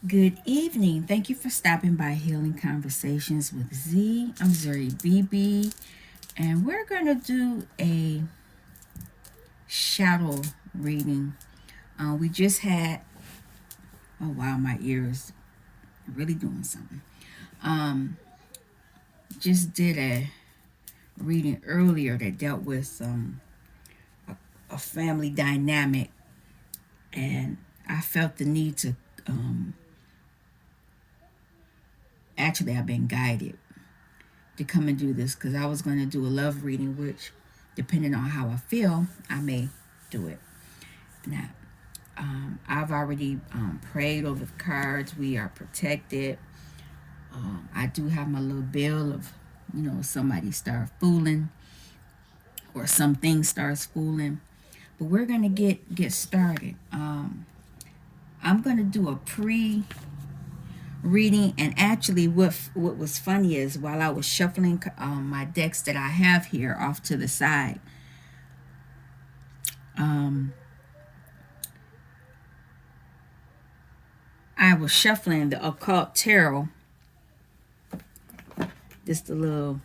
Good evening. Thank you for stopping by Healing Conversations with Z. I'm Zuri BB, and we're going to do a shadow reading. We just had, oh wow, my ears really doing something. Just did a reading earlier that dealt with a family dynamic, and I felt the need to, actually, I've been guided to come and do this because I was going to do a love reading, which, depending on how I feel, I may do it. Now, I've already prayed over the cards. We are protected. I do have my little bill of, somebody start fooling or something starts fooling. But we're going to get started. I'm going to do a reading, and actually what was funny is while I was shuffling my decks that I have here off to the side, I was shuffling the occult tarot. Just a little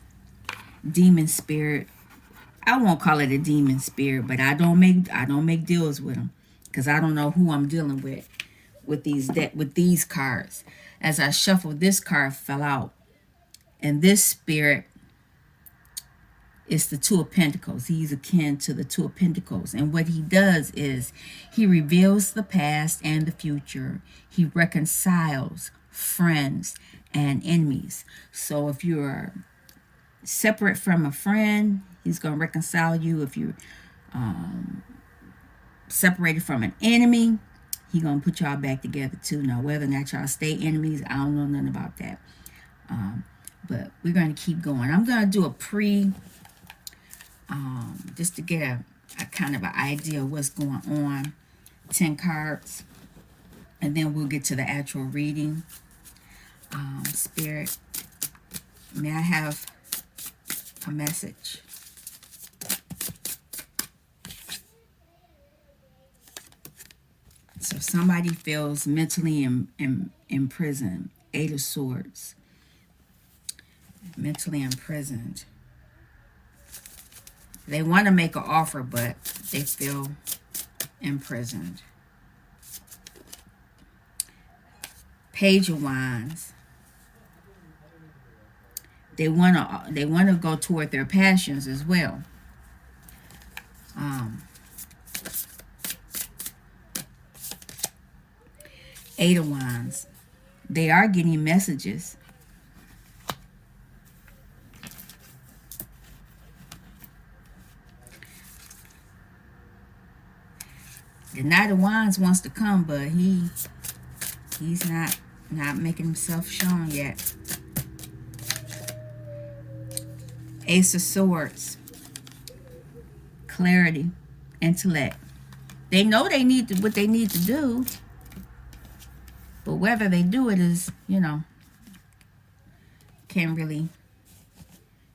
demon spirit. I won't call it a demon spirit, but I don't make deals with them because I don't know who I'm dealing with these cards. As I shuffled, this card fell out, and this spirit is the Two of Pentacles. He's akin to the Two of Pentacles, and what he does is he reveals the past and the future. He reconciles friends and enemies. So if you're separate from a friend, he's going to reconcile you. If you're separated from an enemy, he's going to put y'all back together too. Now, whether or not y'all stay enemies, I don't know nothing about that. But we're going to keep going. I'm going to do a just to get a kind of an idea of what's going on. 10 cards. And then we'll get to the actual reading. Spirit, may I have a message? So somebody feels mentally imprisoned. 8 of Swords. Mentally imprisoned. They want to make an offer, but they feel imprisoned. Page of Wands. They want to go toward their passions as well. Eight of Wands. They are getting messages. The Knight of Wands wants to come, but he's not making himself shown yet. Ace of Swords. Clarity, intellect. They know what they need to do, but whether they do it is, can't really,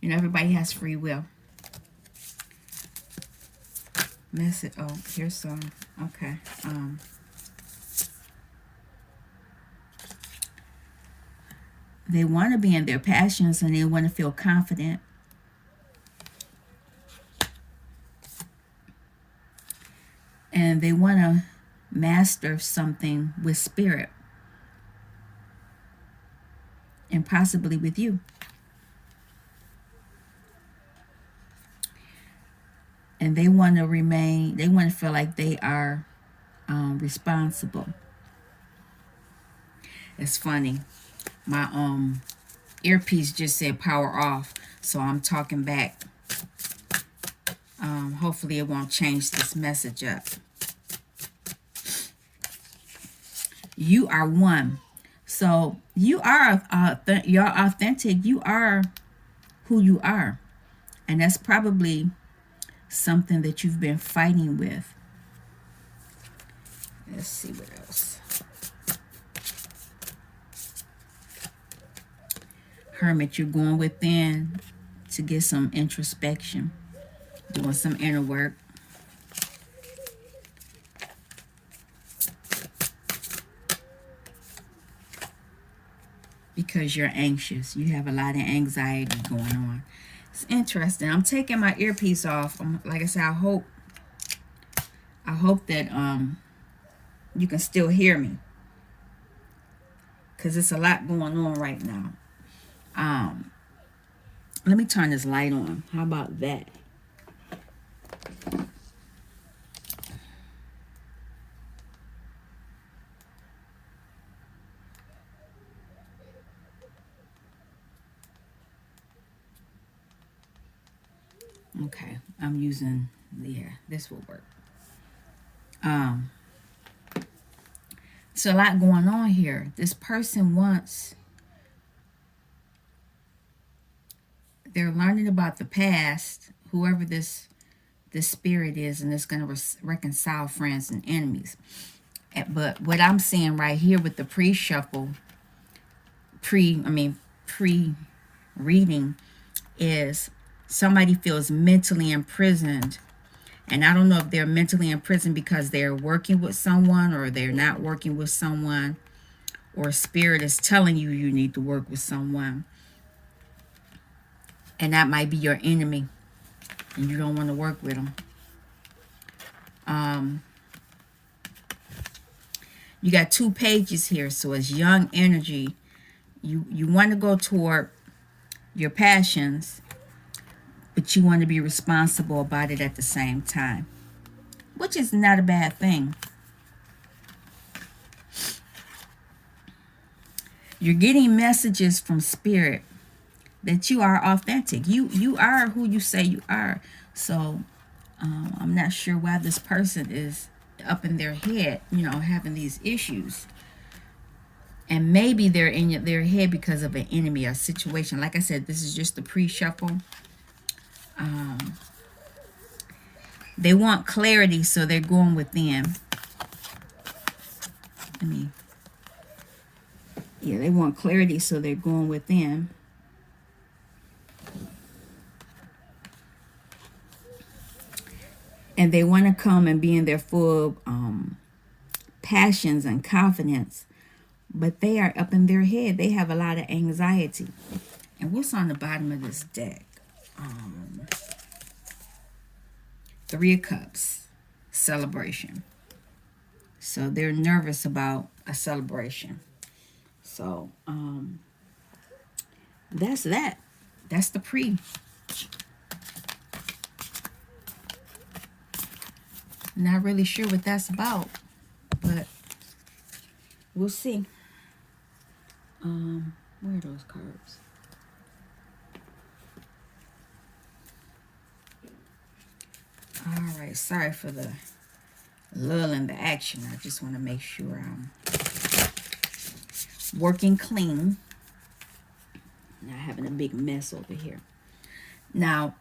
everybody has free will. Message. Oh, here's some. Okay. They want to be in their passions and they want to feel confident. And they want to master something with spirit. And possibly with you. And they want to feel like they are responsible. It's funny. My earpiece just said power off, so I'm talking back. Hopefully it won't change this message up. You are one. So you're authentic. You are who you are. And that's probably something that you've been fighting with. Let's see what else. Hermit, you're going within to get some introspection, doing some inner work. because you're anxious. You have a lot of anxiety going on. It's interesting. I'm taking my earpiece off. Like I said, I hope that you can still hear me, because it's a lot going on right now. Let me turn this light on. How about that? Okay, I'm using, yeah, this will work. So a lot going on here. This person wants, they're learning about the past, whoever this spirit is, and it's going to reconcile friends and enemies. But what I'm seeing right here with the pre-shuffle, pre-reading, is somebody feels mentally imprisoned. And I don't know if they're mentally imprisoned because they're working with someone or they're not working with someone, or spirit is telling you you need to work with someone. And that might be your enemy and you don't want to work with them. You got 2 pages here, so it's young energy. You want to go toward your passions, but you want to be responsible about it at the same time, which is not a bad thing. You're getting messages from spirit that you are authentic. You are who you say you are. So I'm not sure why this person is up in their head, having these issues. And maybe they're in their head because of an enemy or situation. Like I said, this is just the pre-shuffle. They want clarity, so they're going within. They want clarity, so they're going within. And they want to come and be in their full passions and confidence. But they are up in their head. They have a lot of anxiety. And what's on the bottom of this deck? 3 of Cups. Celebration. So they're nervous about a celebration. So that's that. That's the pre. Not really sure what that's about, but we'll see. Where are those cards? All right, sorry for the lull in the action. I just want to make sure I'm working clean, not having a big mess over here. Now,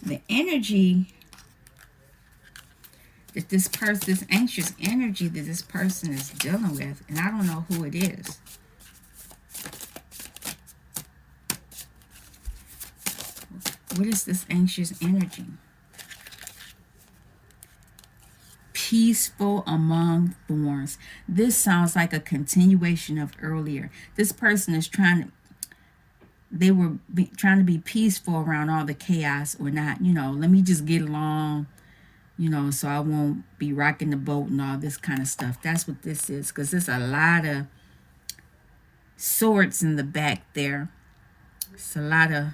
the energy that this anxious energy that this person is dealing with, and I don't know who it is. What is this anxious energy? Peaceful among thorns. This sounds like a continuation of earlier. This person is trying to be peaceful around all the chaos, or not, let me just get along, so I won't be rocking the boat and all this kind of stuff. That's what this is, because there's a lot of swords in the back there. It's a lot of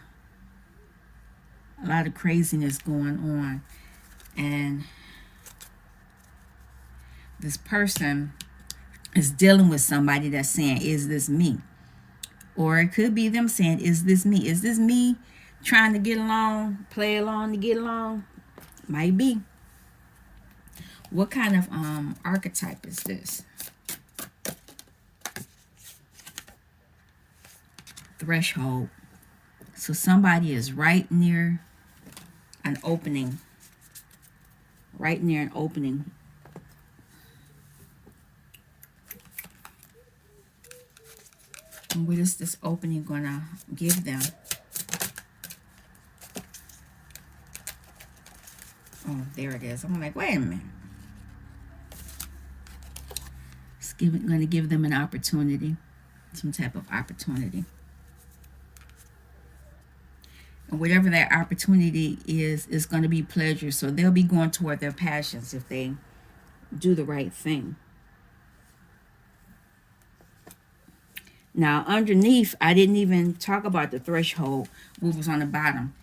craziness going on. And this person is dealing with somebody that's saying, is this me? Or it could be them saying, is this me? Is this me trying to get along, play along to get along? Might be. What kind of archetype is this? Threshold. So somebody is right near an opening. Right near an opening. And what is this opening going to give them? Oh, there it is. I'm like, wait a minute. It's going to give them an opportunity, some type of opportunity. And whatever that opportunity is going to be pleasure. So they'll be going toward their passions if they do the right thing. Now, underneath, I didn't even talk about the threshold, what was on the bottom.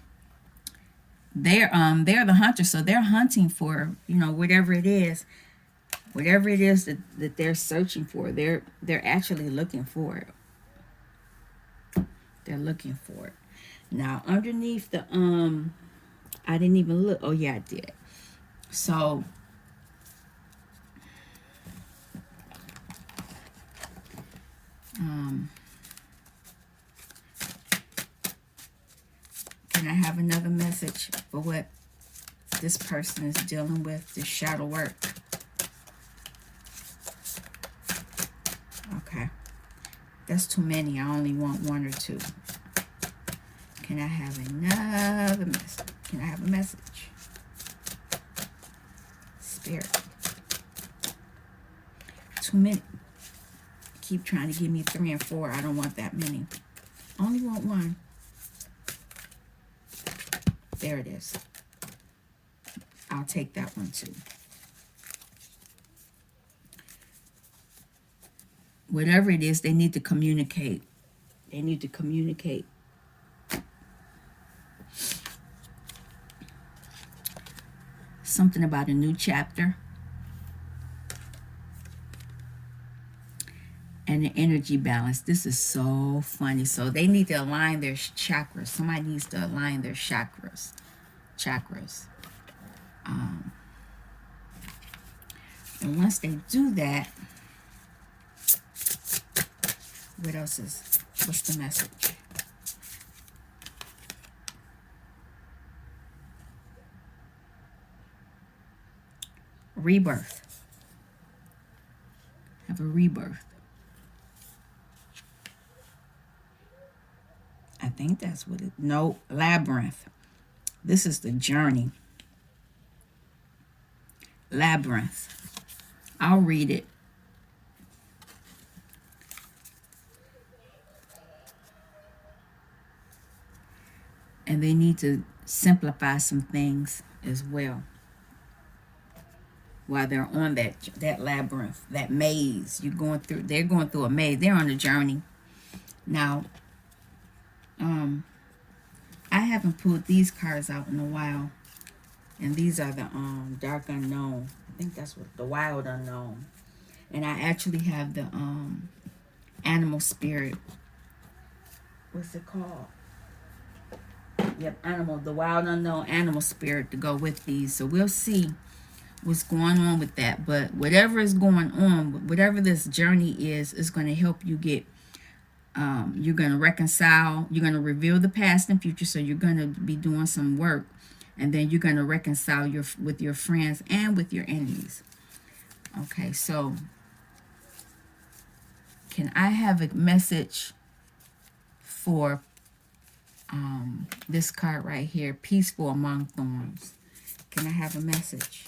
They're the hunters, so they're hunting for, whatever it is that they're searching for. They're actually looking for it. They're looking for it. Now, underneath the I didn't even look. Oh yeah, I did. So can I have another message for what this person is dealing with, this shadow work? Okay. That's too many. I only want one or two. Can I have another message? Can I have a message? Spirit. Too many. Keep trying to give me 3 and 4. I don't want that many. Only want one. There it is. I'll take that one too. Whatever it is, they need to communicate. They need to communicate. Something about a new chapter. And the energy balance. This is so funny. So they need to align their chakras. Somebody needs to align their chakras. And once they do that, what's the message? Rebirth. Have a rebirth. I think that's what it. No, labyrinth. This is the journey. Labyrinth. I'll read it. And they need to simplify some things as well. While they're on that labyrinth, that maze, they're going through a maze. They're on a journey. Now, I haven't pulled these cards out in a while. And these are the dark unknown. I think that's what the wild unknown. And I actually have the animal spirit. What's it called? Yep, the wild unknown animal spirit to go with these. So we'll see what's going on with that. But whatever is going on, whatever this journey is going to help you get, you're going to reconcile, you're going to reveal the past and future. So you're going to be doing some work. And then you're going to reconcile with your friends and with your enemies. Okay, so can I have a message for this card right here, Peaceful Among Thorns? Can I have a message?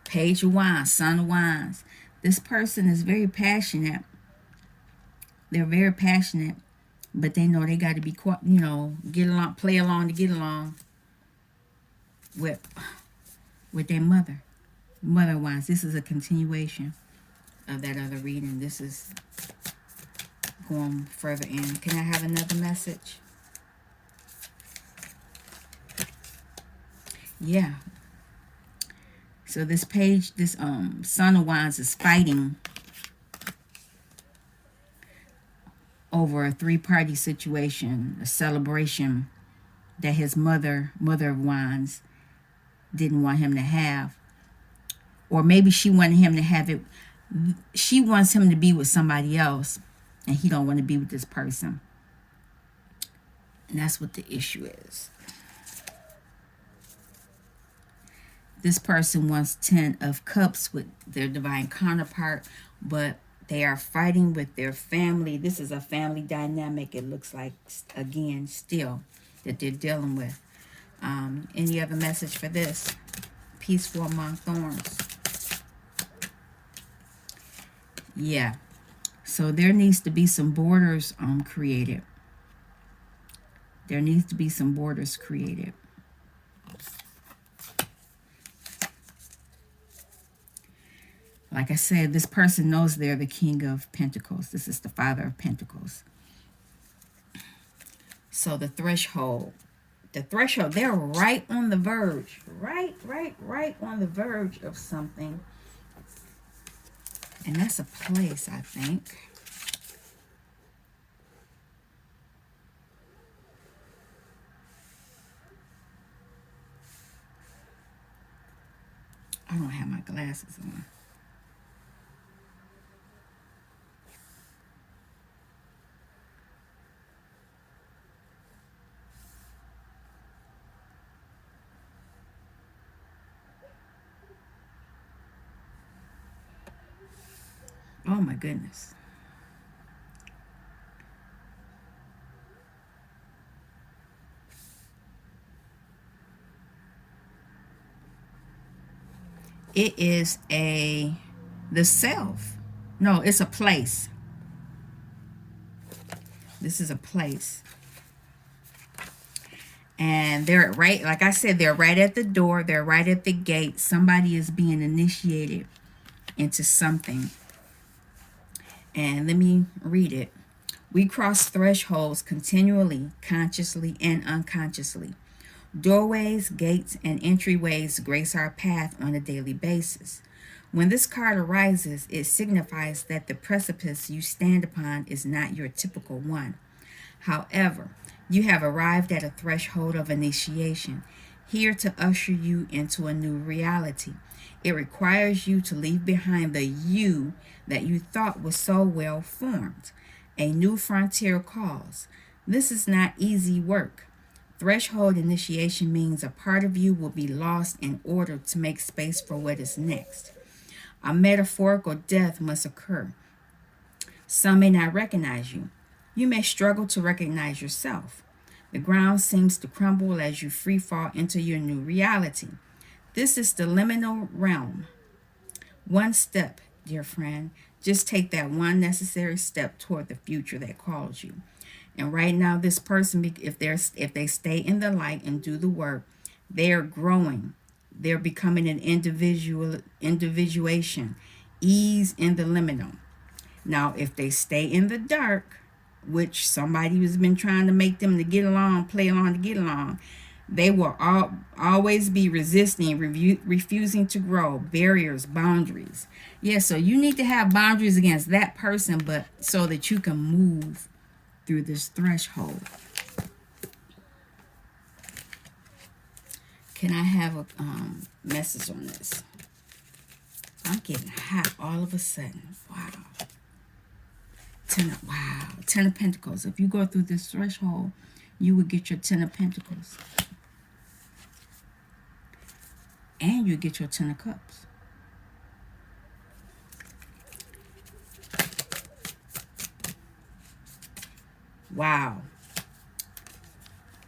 Page of Wands, Son of Wands. This person is very passionate. They're very passionate, but they know they got to be, get along, play along to get along with their mother. Mother Wands. This is a continuation of that other reading. This is going further in. Can I have another message? Yeah. So this page, this Son of Wands is fighting over a 3-party situation, a celebration that his mother of Wands, didn't want him to have. Or maybe she wanted him to have it. She wants him to be with somebody else, and he don't want to be with this person. And that's what the issue is. This person wants 10 of Cups with their divine counterpart, but They are fighting with their family. This is a family dynamic, it looks like, again, still, that they're dealing with. Any other message for this? Peaceful among thorns. Yeah. So there needs to be some borders created. There needs to be some borders created. Like I said, this person knows they're the King of Pentacles. This is the Father of Pentacles. So the threshold, they're right on the verge, right on the verge of something. And that's a place, I think. I don't have my glasses on. Oh my goodness. It is the self. No, it's a place. This is a place. And they're right, like I said, they're right at the door. They're right at the gate. Somebody is being initiated into something. And let me read it. We cross thresholds continually, consciously and unconsciously. Doorways, gates, and entryways grace our path on a daily basis. When this card arises, it signifies that the precipice you stand upon is not your typical one. However, you have arrived at a threshold of initiation, here to usher you into a new reality. It requires you to leave behind the you that you thought was so well formed. A new frontier calls. This is not easy work. Threshold initiation means a part of you will be lost in order to make space for what is next. A metaphorical death must occur. Some may not recognize you. You may struggle to recognize yourself. The ground seems to crumble as you free fall into your new reality. This is the liminal realm. One step, dear friend. Just take that one necessary step toward the future that calls you. And right now, this person, if they stay in the light and do the work, they're growing. They're becoming an individuation. Ease in the liminal. Now, if they stay in the dark, which somebody has been trying to make them to get along, play along to get along, they will always be resisting, refusing to grow, barriers, boundaries. Yeah, so you need to have boundaries against that person, but so that you can move through this threshold. Can I have a message on this? I'm getting hot all of a sudden. Wow. Ten of Pentacles. If you go through this threshold, you will get your 10 of Pentacles. And you get your 10 of Cups. Wow.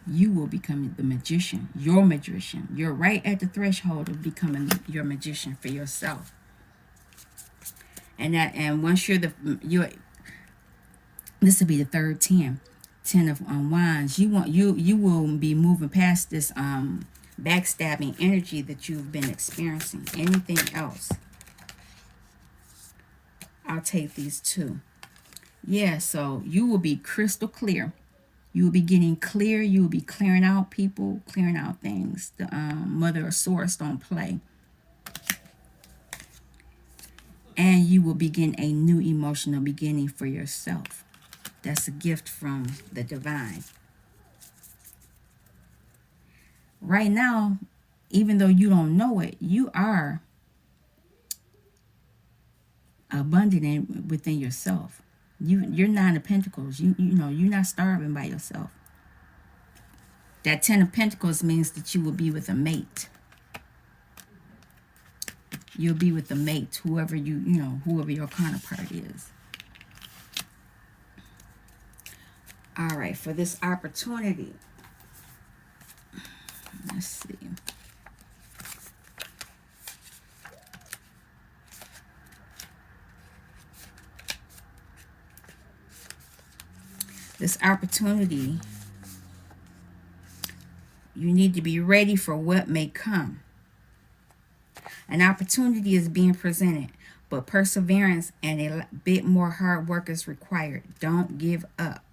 You will become the magician, your magician. You're right at the threshold of becoming your magician for yourself. And once you're this will be the third 10 of wands. You will be moving past this backstabbing energy that you've been experiencing. Anything else? I'll take these two. Yeah, so you will be crystal clear. You will be getting clear. You will be clearing out people, clearing out things. The Mother of Swords don't play. And you will begin a new emotional beginning for yourself. That's a gift from the divine. Right now, even though you don't know it, you are abundant within yourself. You're 9 of Pentacles. You know, you're not starving by yourself. That 10 of Pentacles means that you will be with a mate. You'll be with a mate, whoever your counterpart is. All right, for this opportunity, let's see. This opportunity, you need to be ready for what may come. An opportunity is being presented, but perseverance and a bit more hard work is required. Don't give up.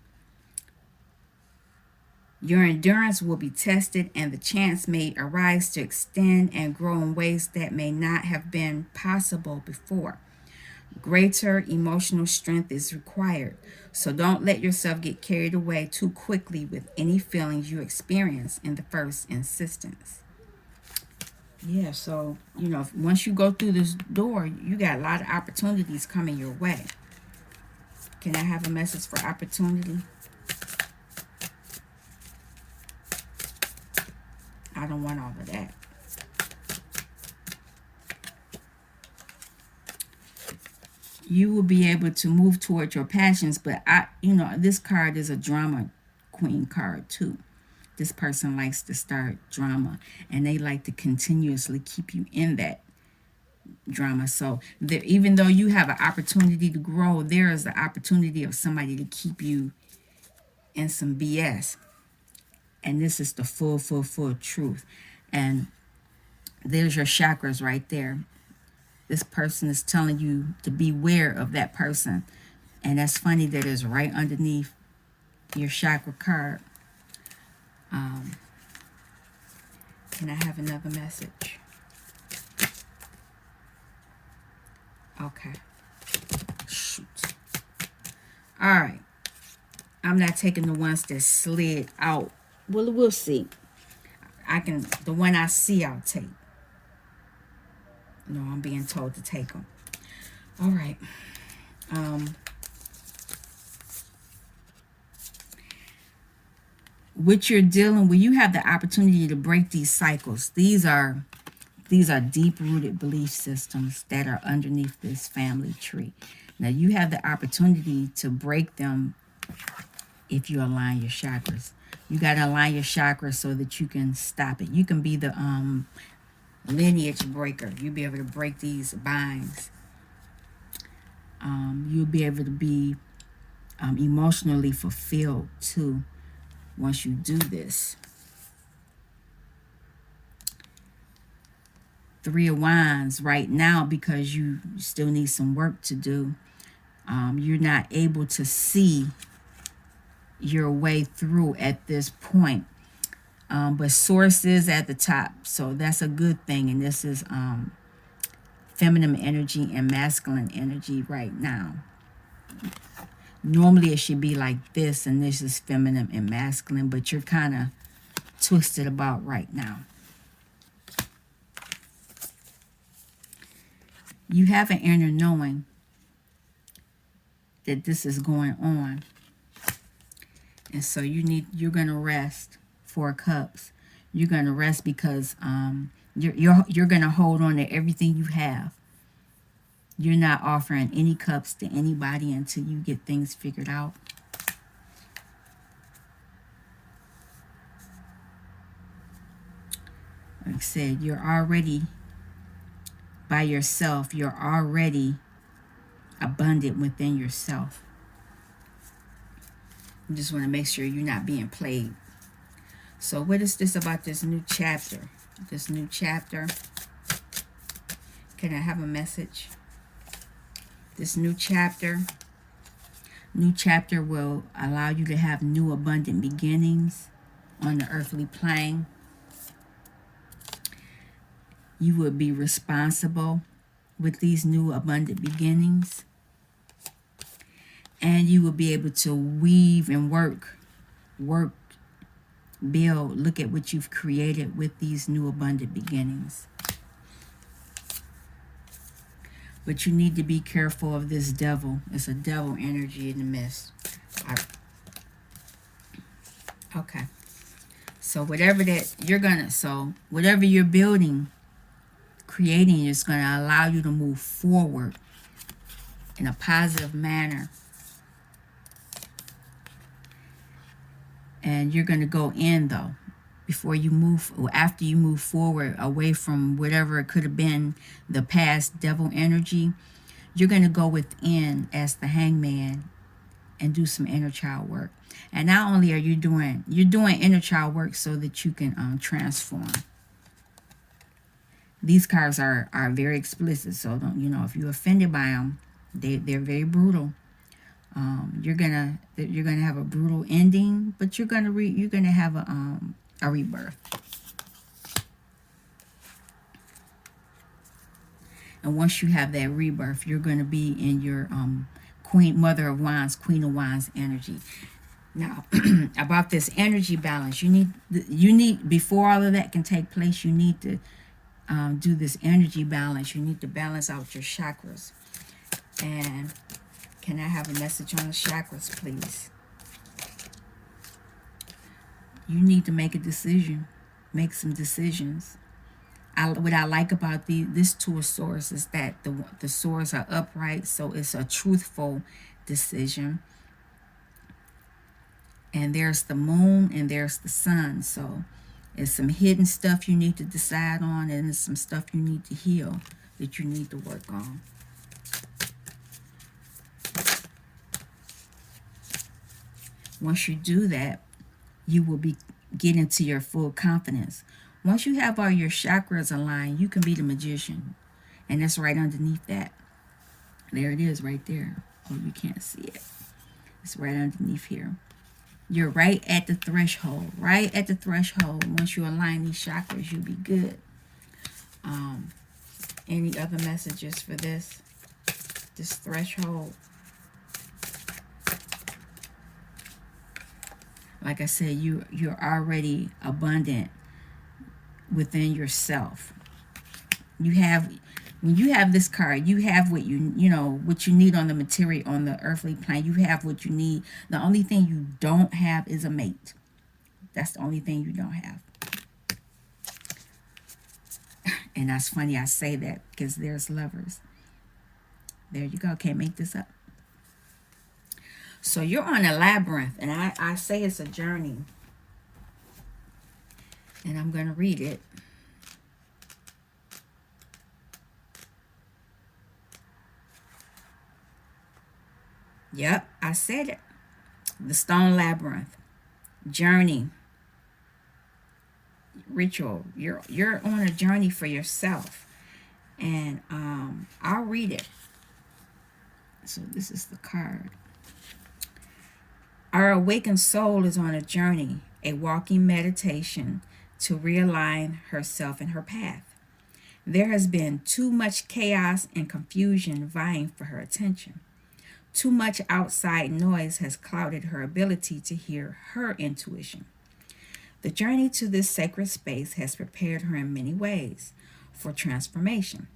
Your endurance will be tested, and the chance may arise to extend and grow in ways that may not have been possible before. Greater emotional strength is required, so don't let yourself get carried away too quickly with any feelings you experience in the first instance. Yeah, so, once you go through this door, you got a lot of opportunities coming your way. Can I have a message for opportunity? I don't want all of that. You will be able to move towards your passions, but this card is a drama queen card too. This person likes to start drama, and they like to continuously keep you in that drama. So even though you have an opportunity to grow, there is the opportunity of somebody to keep you in some BS. And this is the full truth. And there's your chakras right there. This person is telling you to beware of that person. And that's funny that it's right underneath your chakra card. Can I have another message? Okay. Shoot. All right. I'm not taking the ones that slid out. Well, we'll see. The one I see, I'll take. No, I'm being told to take them. All right. What you're dealing with, you have the opportunity to break these cycles. These are deep-rooted belief systems that are underneath this family tree. Now, you have the opportunity to break them if you align your chakras. You got to align your chakras so that you can stop it. You can be the lineage breaker. You'll be able to break these binds. You'll be able to be emotionally fulfilled too once you do this. 3 of Wands right now, because you still need some work to do. You're not able to see your way through at this point. But source is at the top, so that's a good thing. And this is feminine energy and masculine energy right now. Normally it should be like this, and this is feminine and masculine, but you're kind of twisted about right now. You have an inner knowing that this is going on. And so you're going to rest. 4 Cups. You're going to rest because you're going to hold on to everything you have. You're not offering any cups to anybody until you get things figured out. Like I said, you're already by yourself. You're already abundant within yourself. You just want to make sure you're not being played. So what is this about this new chapter? This new chapter. Can I have a message? This new chapter will allow you to have new abundant beginnings on the earthly plane. You will be responsible with these new abundant beginnings. And you will be able to weave and work, build, look at what you've created with these new abundant beginnings. But you need to be careful of this devil. It's a devil energy in the midst. Okay. So whatever you're building, creating is going to allow you to move forward in a positive manner. And you're going to go in, though, before you move, or after you move forward away from whatever it could have been, the past devil energy. You're going to go within as the hangman and do some inner child work. And not only are you're doing inner child work so that you can transform. These cards are very explicit, so don't, if you're offended by them, they're very brutal. You're gonna have a brutal ending, but you're gonna have a rebirth. And once you have that rebirth, you're gonna be in your Mother of Wands, Queen of Wands energy. Now, about this energy balance, you need before all of that can take place, you need to do this energy balance. You need to balance out your chakras. And can I have a message on the chakras, please? You need to make a decision. Make some decisions. What I like about this Two of Swords is that the swords are upright, so it's a truthful decision. And there's the moon and there's the sun, so it's some hidden stuff you need to decide on, and there's some stuff you need to heal, that you need to work on. Once you do that, you will be getting to your full confidence. Once you have all your chakras aligned, you can be the magician. And that's right underneath that. There it is right there. Oh, you can't see it. It's right underneath here. You're right at the threshold. Right at the threshold. Once you align these chakras, you'll be good. Any other messages for this threshold? Like I said, you're already abundant within yourself. When you have this card, you have what what you need on the material, on the earthly plane. You have what you need. The only thing you don't have is a mate. That's the only thing you don't have. And that's funny I say that, because there's Lovers. There you go. Can't make this up. So you're on a labyrinth, and I say it's a journey. And I'm going to read it. Yep, I said it. The Stone Labyrinth. Journey. Ritual. You're on a journey for yourself. And I'll read it. So this is the card. Our awakened soul is on a journey, a walking meditation to realign herself and her path. There has been too much chaos and confusion vying for her attention. Too much outside noise has clouded her ability to hear her intuition. The journey to this sacred space has prepared her in many ways for transformation.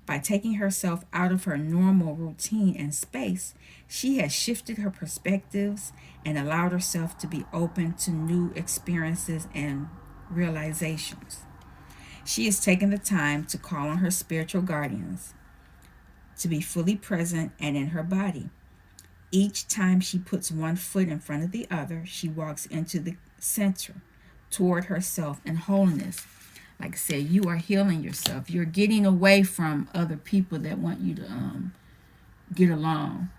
By taking herself out of her normal routine and space, she has shifted her perspectives and allowed herself to be open to new experiences and realizations. She has taken the time to call on her spiritual guardians, to be fully present and in her body. Each time she puts one foot in front of the other, she walks into the center, toward herself and wholeness. Like I said, you are healing yourself. You're getting away from other people that want you to get along.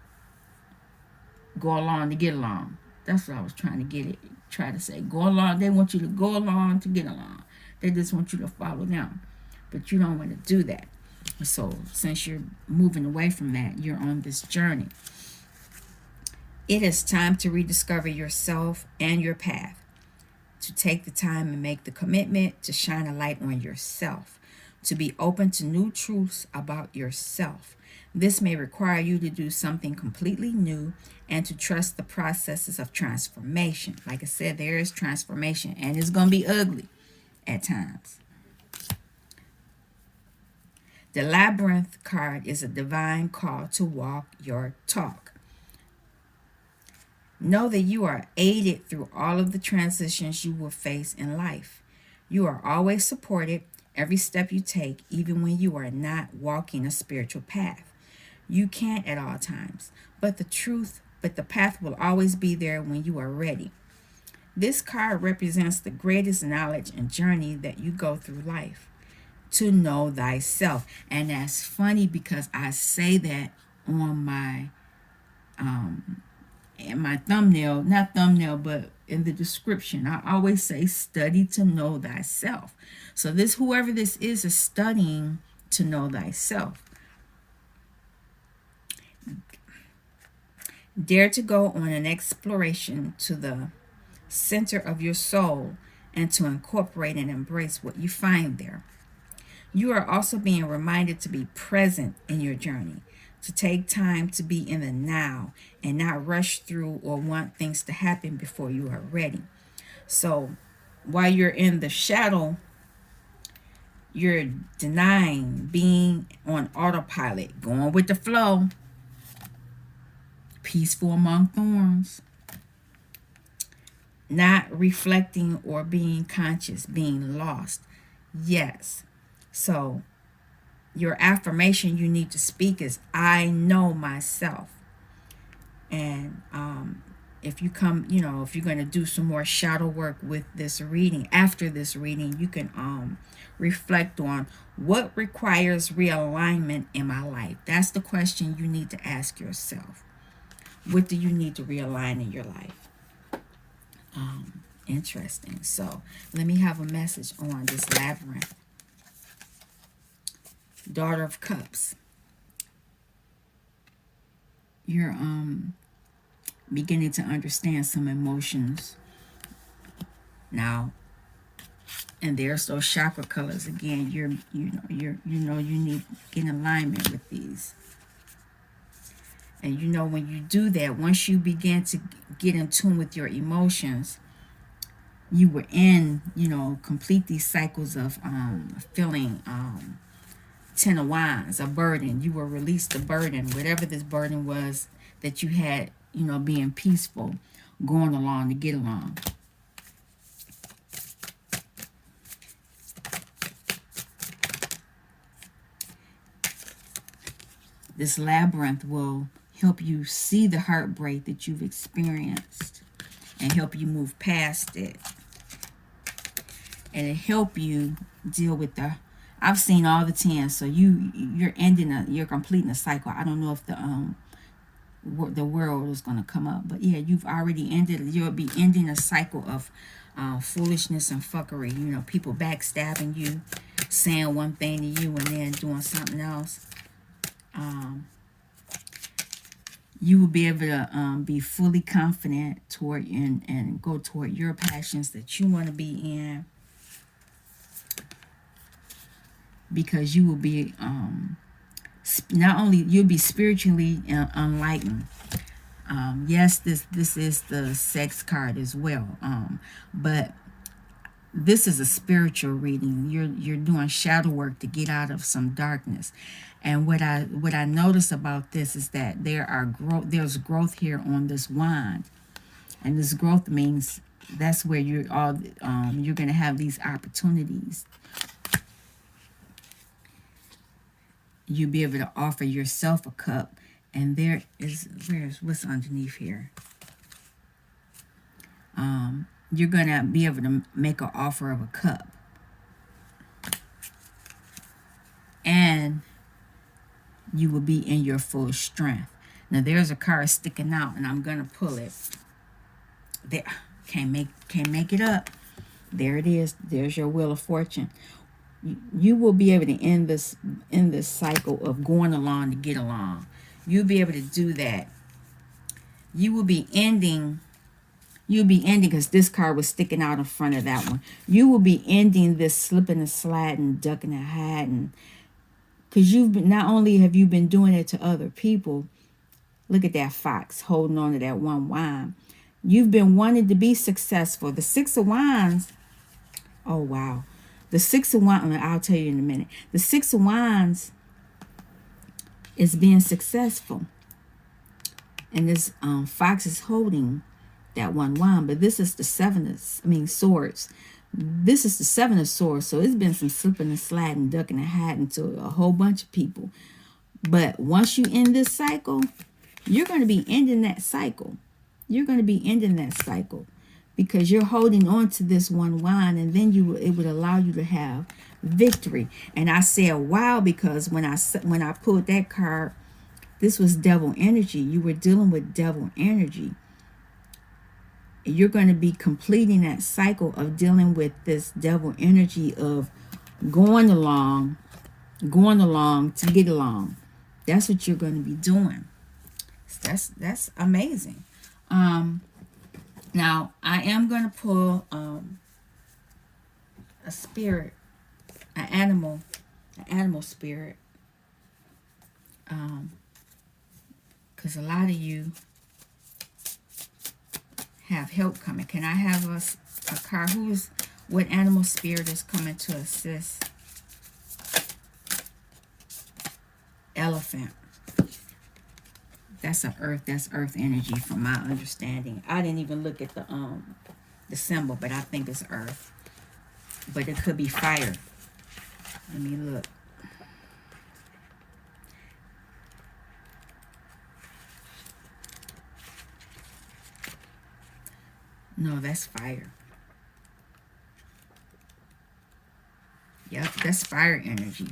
Go along to get along. That's what I was trying to try to say. Go along. They want you to go along to get along. They just want you to follow them. But you don't want to do that. So since you're moving away from that, you're on this journey. It is time to rediscover yourself and your path. To take the time and make the commitment to shine a light on yourself, to be open to new truths about yourself. This may require you to do something completely new and to trust the processes of transformation. Like I said, there is transformation, and it's going to be ugly at times. The Labyrinth card is a divine call to walk your talk. Know that you are aided through all of the transitions you will face in life. You are always supported every step you take, even when you are not walking a spiritual path. You can't at all times, but the path will always be there when you are ready. This card represents the greatest knowledge and journey that you go through life, to know thyself. And that's funny because I say that on my in my thumbnail, not thumbnail, but in the description. I always say study to know thyself. So this, whoever this is studying to know thyself. Dare to go on an exploration to the center of your soul and to incorporate and embrace what you find there. You are also being reminded to be present in your journey, to take time to be in the now and not rush through or want things to happen before you are ready. So while you're in the shadow, you're denying, being on autopilot, going with the flow, peaceful among thorns, not reflecting or being conscious, being lost. Yes. So your affirmation you need to speak is, I know myself. And if you come, if you're going to do some more shadow work with this reading, after this reading, you can reflect on what requires realignment in my life. That's the question you need to ask yourself. What do you need to realign in your life? Interesting. So let me have a message on this labyrinth. Daughter of Cups. You're beginning to understand some emotions now, and there's those chakra colors again. You need to get in alignment with these. And when you do that, once you begin to get in tune with your emotions, you were in, complete these cycles of feeling 10 of Wands, a burden. You will release the burden, whatever this burden was that you had, being peaceful, going along to get along. This labyrinth will help you see the heartbreak that you've experienced and help you move past it. And it help you deal with I've seen all the 10, so you're completing a cycle. I don't know if the world is going to come up, but yeah, you've already ended. You'll be ending a cycle of foolishness and fuckery. People backstabbing you, saying one thing to you and then doing something else. You will be able to be fully confident toward and go toward your passions that you want to be in. Because you will be not only you'll be spiritually enlightened. Yes, this is the sex card as well, but this is a spiritual reading. You're doing shadow work to get out of some darkness. And what I notice about this is that there's growth here on this wand, and this growth means that's where you're going to have these opportunities. You'll be able to offer yourself a cup, and what's underneath here. You're gonna be able to make an offer of a cup, and you will be in your full strength. Now there's a card sticking out, and I'm gonna pull it. There, can't make it up. There it is. There's your Wheel of Fortune. You will be able to end this cycle of going along to get along. You'll be able to do that. You'll be ending because this card was sticking out in front of that one. You will be ending this slipping and sliding, ducking and hiding, because not only have you been doing it to other people. Look at that fox holding on to that one wand. You've been wanting to be successful. The Six of Wands. Oh wow. The Six of Wands, I'll tell you in a minute. The Six of Wands is being successful. And this fox is holding that one wand. But this is the Swords. This is the Seven of Swords. So it's been some slipping and sliding, ducking and hiding to a whole bunch of people. But once you end this cycle, you're going to be ending that cycle. You're going to be ending that cycle. because you're holding on to this one wine, and then it would allow you to have victory. And I said wow, because when I pulled that card, this was devil energy. You were dealing with devil energy. You're going to be completing that cycle of dealing with this devil energy of going along to get along. That's what you're going to be doing. That's amazing. Now I am going to pull a spirit, an animal spirit, because a lot of you have help coming. Can I have a card? What animal spirit is coming to assist? Elephant. That's earth energy from my understanding. I didn't even look at the symbol, but I think it's earth. But it could be fire. Let me look. No, that's fire. Yep, that's fire energy.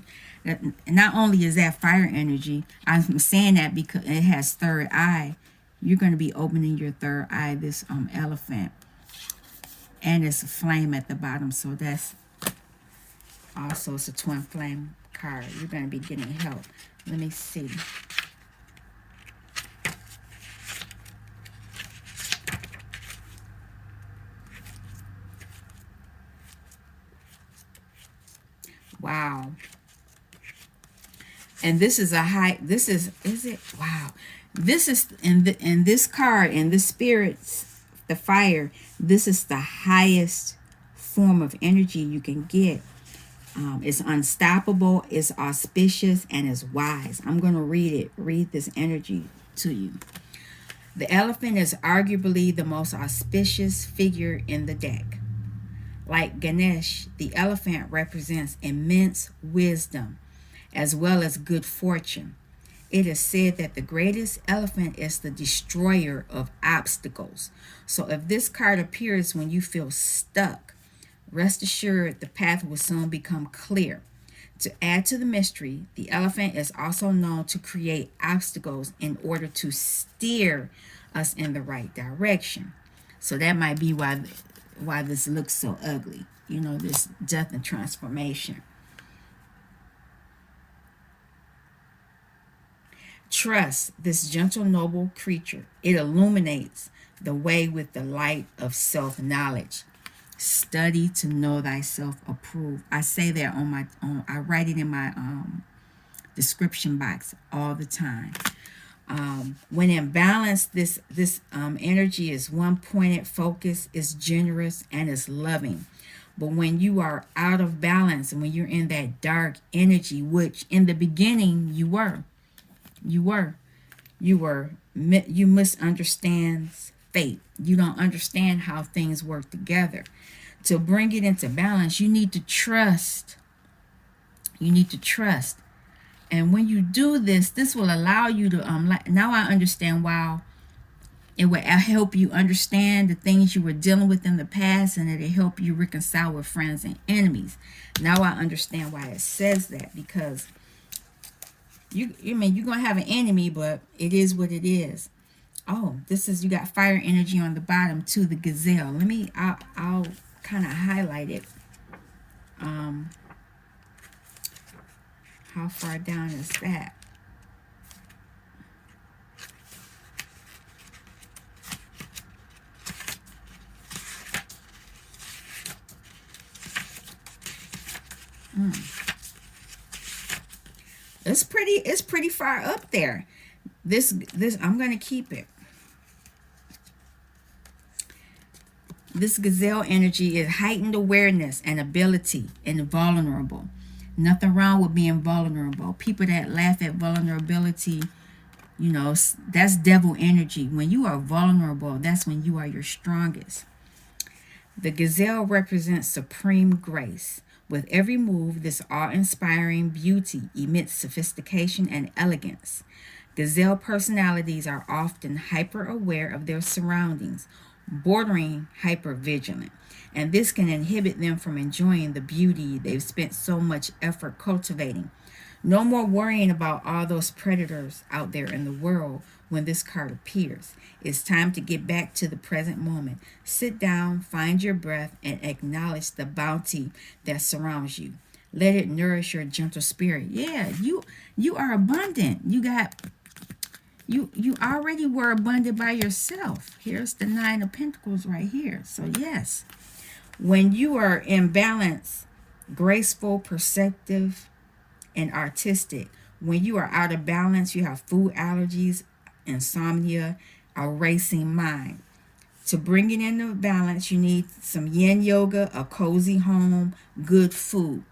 Not only is that fire energy, I'm saying that because it has third eye. You're going to be opening your third eye, this elephant. And it's a flame at the bottom, so that's also, it's a twin flame card. You're going to be getting help. Let me see. Wow. And this is it? Wow. This is, in this card, in the spirits, the fire, this is the highest form of energy you can get. It's unstoppable, it's auspicious, and it's wise. I'm going to read this energy to you. The elephant is arguably the most auspicious figure in the deck. Like Ganesh, the elephant represents immense wisdom as well as good fortune. It is said that the greatest elephant is the destroyer of obstacles. So if this card appears when you feel stuck, rest assured the path will soon become clear. To add to the mystery, the elephant is also known to create obstacles in order to steer us in the right direction. So that might be why this looks so ugly. You know, this death and transformation. Trust this gentle, noble creature. It illuminates the way with the light of self-knowledge. Study to know thyself approved. I say that I write it in my description box all the time. When in balance, this energy is one-pointed focus, is generous, and is loving. But when you are out of balance and when you're in that dark energy, which in the beginning you misunderstand fate. You don't understand how things work together. To bring it into balance, you need to trust. And when you do this, this will allow you to now I understand why it will help you understand the things you were dealing with in the past, and it'll help you reconcile with friends and enemies. Now I understand why it says that, because you're gonna have an enemy, but it is what it is. Oh, you got fire energy on the bottom too, the gazelle. I'll kind of highlight it. How far down is that? It's pretty far up there. This I'm going to keep it. This gazelle energy is heightened awareness and ability and vulnerable. Nothing wrong with being vulnerable. People that laugh at vulnerability, that's devil energy. When you are vulnerable, that's when you are your strongest. The gazelle represents supreme grace. With every move, this awe-inspiring beauty emits sophistication and elegance. Gazelle personalities are often hyper-aware of their surroundings, bordering hypervigilant. And this can inhibit them from enjoying the beauty they've spent so much effort cultivating. No more worrying about all those predators out there in the world when this card appears. It's time to get back to the present moment. Sit down, find your breath, and acknowledge the bounty that surrounds you. Let it nourish your gentle spirit. Yeah, you are abundant. You already were abundant by yourself. Here's the Nine of Pentacles right here. So yes, when you are in balance, graceful, perceptive, and artistic. When you are out of balance, you have food allergies, insomnia, a racing mind. To bring it into balance, you need some yin yoga, a cozy home, good food.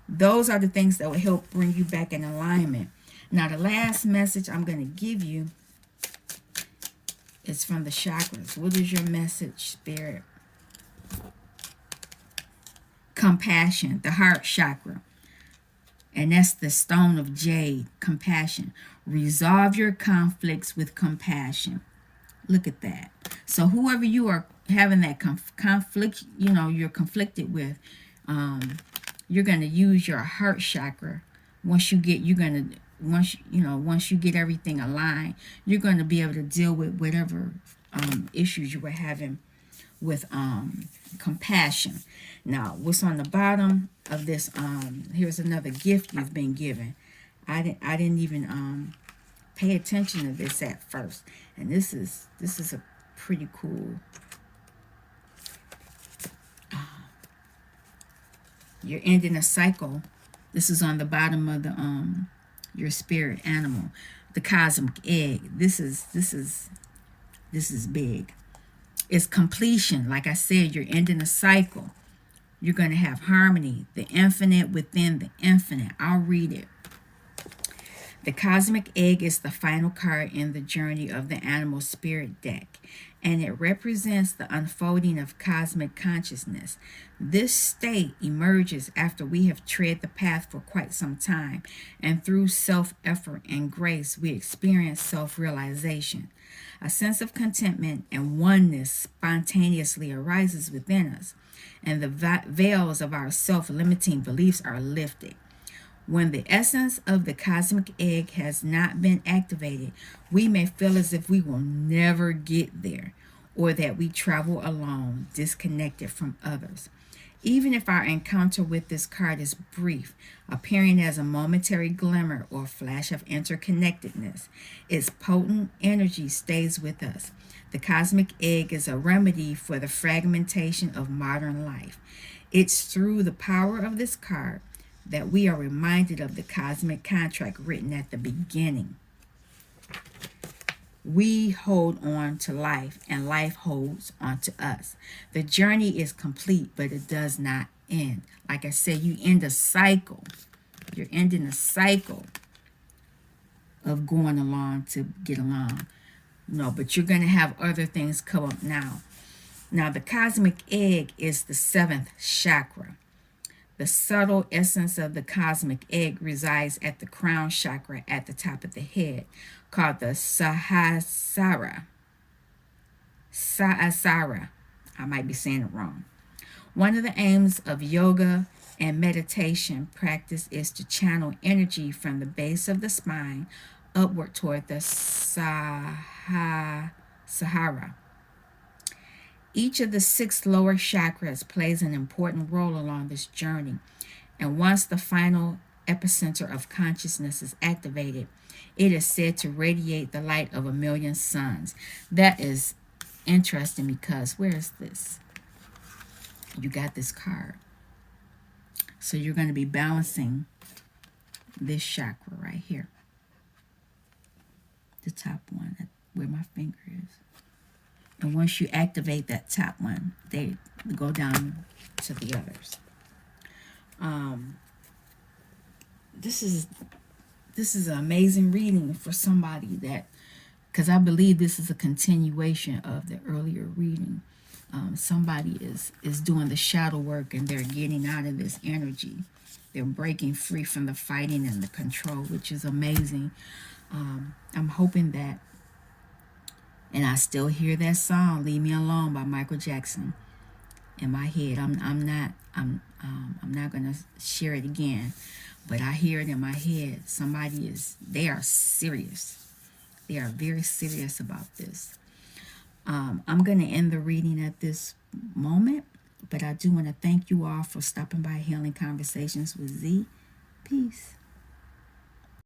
Those are the things that will help bring you back in alignment. Now, the last message I'm going to give you is from the chakras. What is your message, Spirit? Compassion, the heart chakra. And that's the stone of jade, compassion. Resolve your conflicts with compassion. Look at that. So whoever you are having that conflict, you're conflicted with, you're going to use your heart chakra. Once you get everything aligned, you're going to be able to deal with whatever issues you were having with compassion. Now, what's on the bottom of this? Here's another gift you've been given. I didn't even pay attention to this at first, and this is a pretty cool. You're ending a cycle. This is on the bottom of the your spirit animal, the cosmic egg. This is big. It's completion. Like I said, you're ending a cycle. You're going to have harmony, the infinite within the infinite. I'll read it. The cosmic egg is the final card in the journey of the animal spirit deck, and it represents the unfolding of cosmic consciousness. This state emerges after we have tread the path for quite some time, and through self-effort and grace, we experience self-realization. A sense of contentment and oneness spontaneously arises within us, and the veils of our self-limiting beliefs are lifted. When the essence of the cosmic egg has not been activated, we may feel as if we will never get there, or that we travel alone, disconnected from others. Even if our encounter with this card is brief, appearing as a momentary glimmer or flash of interconnectedness, its potent energy stays with us. The cosmic egg is a remedy for the fragmentation of modern life. It's through the power of this card that we are reminded of the cosmic contract written at the beginning. We hold on to life, and life holds on to us. The journey is complete, but it does not end. Like I said, you end a cycle. You're ending a cycle of going along to get along. No, but you're going to have other things come up now. Now, the cosmic egg is the 7th chakra. The subtle essence of the cosmic egg resides at the crown chakra at the top of the head, called the Sahasrara. I might be saying it wrong. One of the aims of yoga and meditation practice is to channel energy from the base of the spine upward toward the Sahara. Each of the 6 lower chakras plays an important role along this journey, and once the final epicenter of consciousness is activated, it is said to radiate the light of 1,000,000 suns. That is interesting because where is this? You got this card. So you're going to be balancing this chakra right here. The top one, where my finger is. And once you activate that top one, they go down to the others. This is an amazing reading for somebody that, because I believe this is a continuation of the earlier reading. Somebody is doing the shadow work, and they're getting out of this energy. They're breaking free from the fighting and the control, which is amazing. I'm hoping that And I still hear that song, "Leave Me Alone" by Michael Jackson, in my head. I'm not gonna share it again, but I hear it in my head. They are serious. They are very serious about this. I'm gonna end the reading at this moment, but I do want to thank you all for stopping by Healing Conversations with Z. Peace.